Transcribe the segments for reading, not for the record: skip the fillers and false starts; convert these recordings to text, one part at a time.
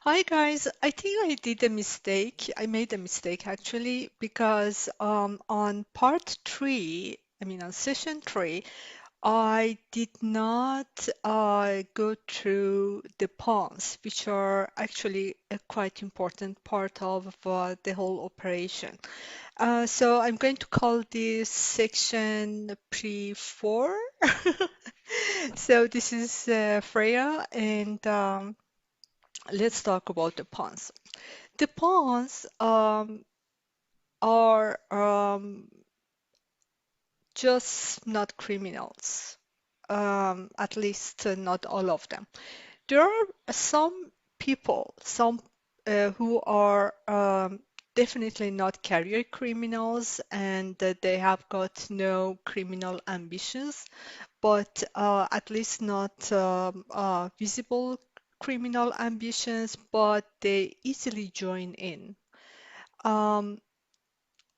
Hi guys, I think I did a mistake. I made a mistake actually because on part three, on session three, I did not go through the pawns, which are actually a quite important part of the whole operation. So I'm going to call this section pre-4. So this is Freya, and let's talk about the pawns. The pawns are just not criminals, at least not all of them. There are some people, some who are definitely not career criminals and they have got no criminal ambitions, but at least not visible criminal ambitions, but they easily join in. Um,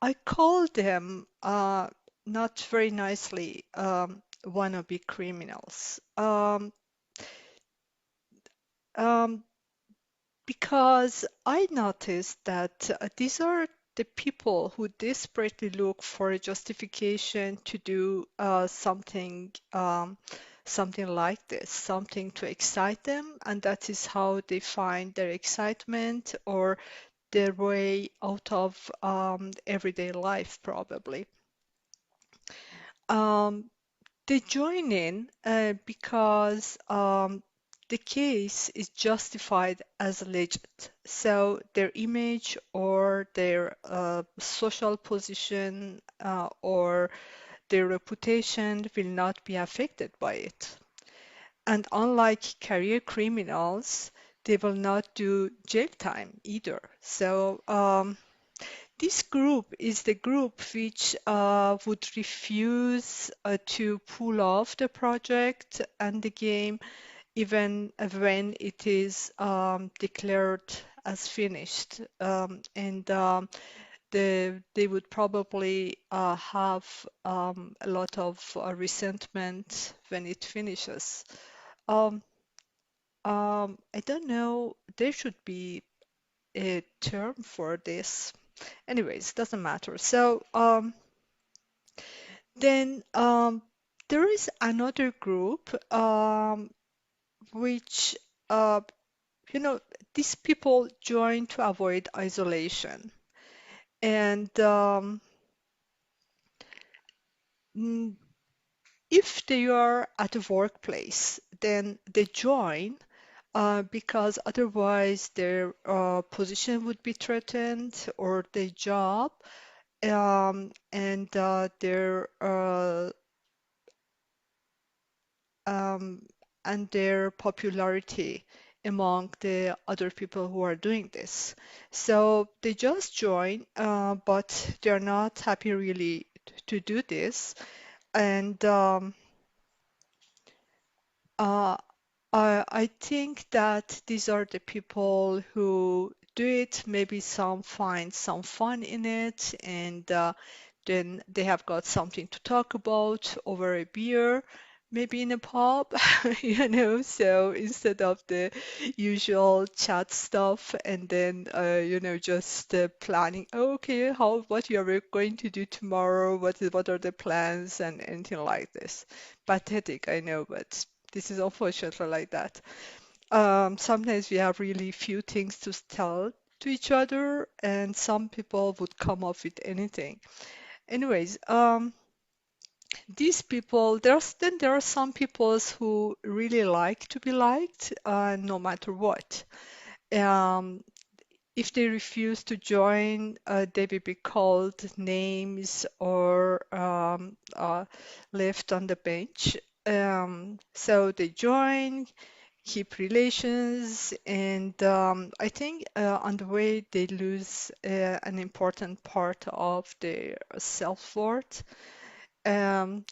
I call them not very nicely wannabe criminals. Um, because I noticed that these are the people who desperately look for a justification to do something like this, something to excite them, and that is how they find their excitement or their way out of everyday life, probably. Um, they join in because the case is justified as alleged. So their image or their social position or their reputation will not be affected by it. And unlike career criminals, they will not do jail time either. So this group is the group which would refuse to pull off the project and the game even when it is declared as finished. And they would probably have a lot of resentment when it finishes. Um, I don't know, there should be a term for this. Anyways, doesn't matter. So then there is another group which uh, you know these people join to avoid isolation, and mm, if they are at a workplace, then they join because otherwise their position would be threatened or their job, and um, their popularity among the other people who are doing this. So they just join, but they're not happy really to do this. And uh, I think that these are the people who do it. Maybe some find some fun in it, and then they have got something to talk about over a beer, maybe in a pub, So instead of the usual chat stuff, and then just planning, "Oh, okay, what you are going to do tomorrow? What are the plans and anything like this?" Pathetic, I know, but this is unfortunately like that. Sometimes we have really few things to tell to each other, and some people would come up with anything. Anyways, these people, there are some people who really like to be liked, no matter what. Um, if they refuse to join, they will be called names or left on the bench. So they join, keep relations, and I think on the way they lose an important part of their self-worth. Um,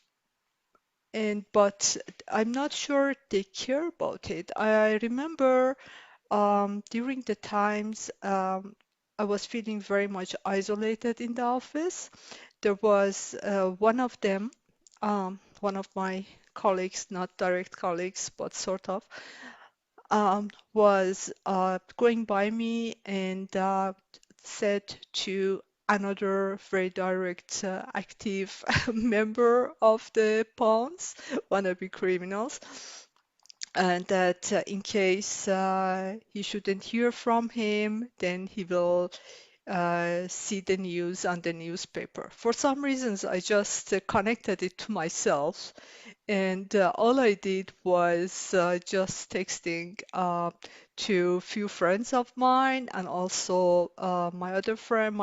and but I'm not sure they care about it. I remember during the times I was feeling very much isolated in the office. There was one of them, one of my colleagues, not direct colleagues, but sort of. was going by me and said to another very direct, active member of the pawns, wannabe criminals, and that in case he shouldn't hear from him, then he will see the news on the newspaper. For some reasons, I just connected it to myself, and all I did was just texting to few friends of mine, and also my other friend,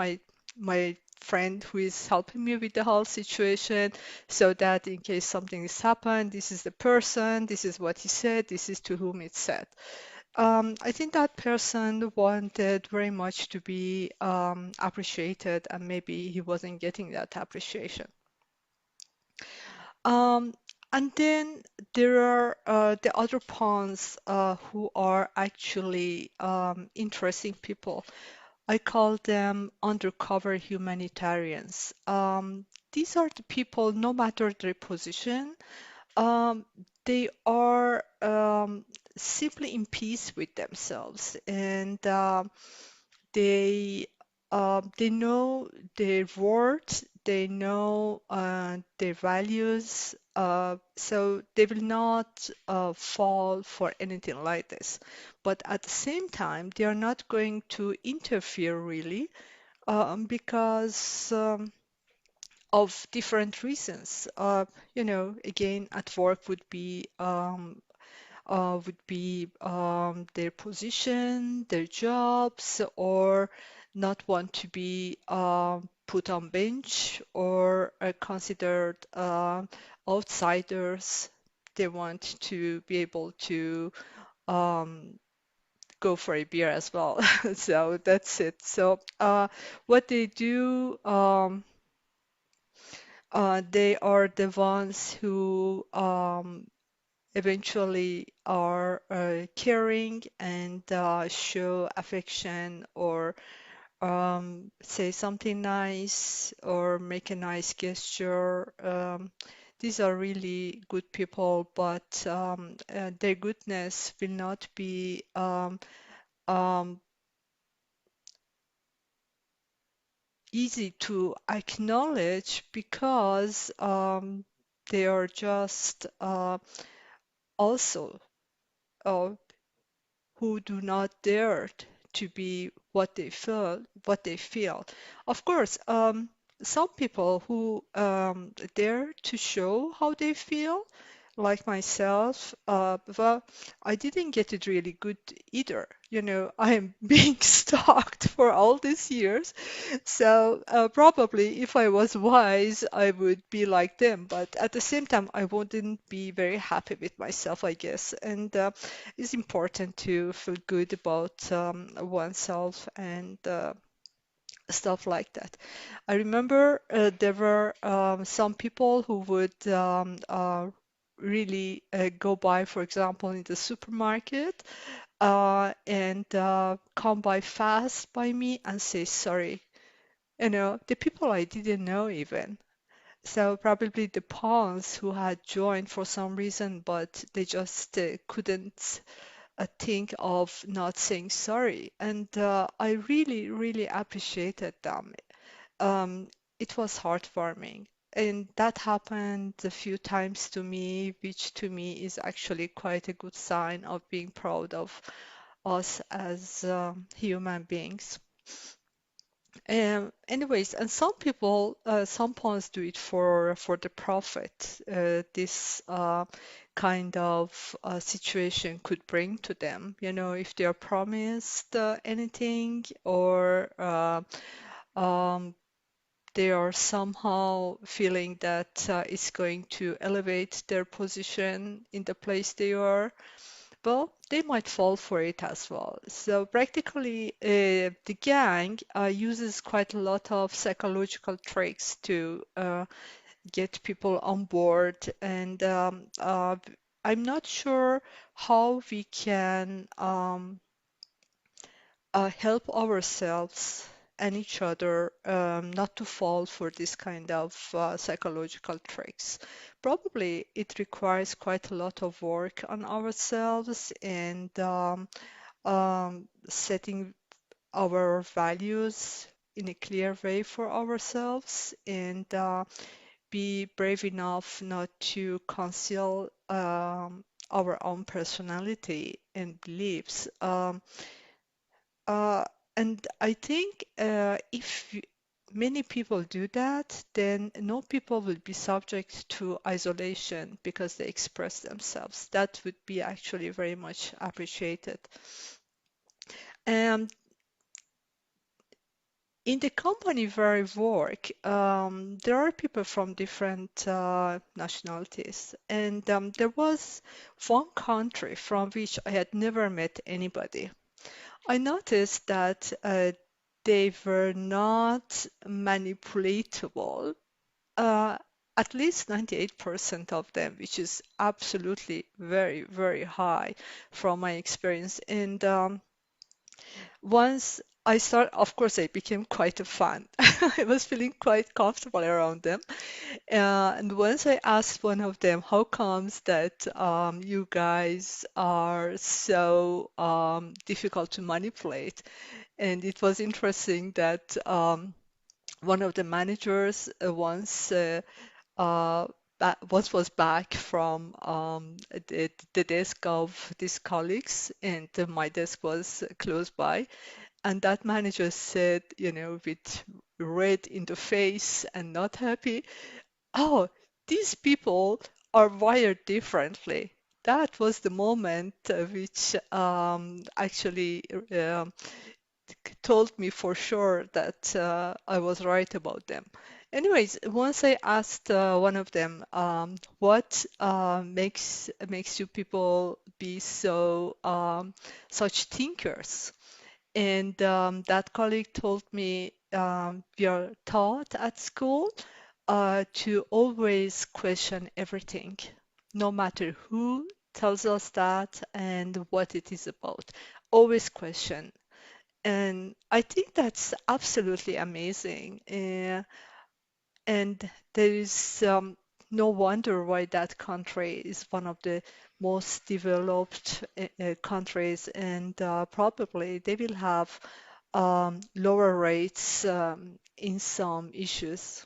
my friend who is helping me with the whole situation, so that in case something has happened, this is the person, this is what he said, this is to whom it's said. I think that person wanted very much to be appreciated, and maybe he wasn't getting that appreciation. Um, and then there are the other pawns who are actually interesting people. I call them undercover humanitarians. These are the people, no matter their position, um, they are simply in peace with themselves, and they know their worth, they know their values, so they will not fall for anything like this. But at the same time, they are not going to interfere really, because of different reasons. Again, at work would be their position, their jobs, or not want to be put on bench or considered outsiders. They want to be able to um, go for a beer as well. So that's it. So what they do, they are the ones who eventually are caring and show affection or say something nice or make a nice gesture. These are really good people, but their goodness will not be um, easy to acknowledge because they are just also uh, who do not dare to be what they feel. Of course, some people who dare to show how they feel, like myself, well, I didn't get it really good either. I'm being stalked for all these years. So probably if I was wise, I would be like them. But at the same time, I wouldn't be very happy with myself, I guess. And it's important to feel good about oneself and stuff like that. I remember there were some people who would really go by, for example, in the supermarket and come by fast by me and say sorry. The people I didn't know even. So probably the pawns who had joined for some reason, but they just couldn't think of not saying sorry. And I really, really appreciated them. Um, it was heartwarming. And that happened a few times to me, which to me is actually quite a good sign of being proud of us as human beings. Anyways, and some people, some pawns do it for the profit. This kind of situation could bring to them. If they are promised anything or um, they are somehow feeling that it's going to elevate their position in the place they are, well, they might fall for it as well. So practically, the gang uses quite a lot of psychological tricks to get people on board, and I'm not sure how we can help ourselves and each other not to fall for this kind of psychological tricks. Probably it requires quite a lot of work on ourselves and setting our values in a clear way for ourselves and be brave enough not to conceal our own personality and beliefs. Uh, and I think if many people do that, then no people will be subject to isolation because they express themselves. That would be actually very much appreciated. And in the company where I work, there are people from different nationalities, and there was one country from which I had never met anybody. I noticed that they were not manipulatable, uh, at least 98% of them, which is absolutely very, very high from my experience. And once I started, of course, I became quite a fan. I was feeling quite comfortable around them. And once I asked one of them, how comes that you guys are so difficult to manipulate? And it was interesting that one of the managers once once was back from the desk of these colleagues, and my desk was close by. And that manager said, with red in the face and not happy, oh, these people are wired differently. That was the moment which actually told me for sure that I was right about them. Anyways, once I asked one of them, what makes you people be so such thinkers? And that colleague told me we are taught at school to always question everything, no matter who tells us that and what it is about. Always question. And I think that's absolutely amazing. And there is no wonder why that country is one of the most developed countries, and probably they will have lower rates in some issues.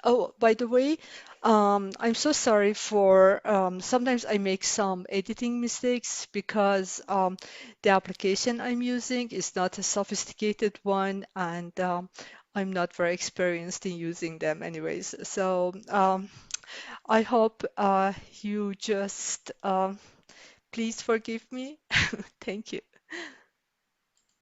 Oh, by the way, I'm so sorry for sometimes I make some editing mistakes because the application I'm using is not a sophisticated one, and I'm not very experienced in using them anyways. So I hope you just please forgive me. Thank you.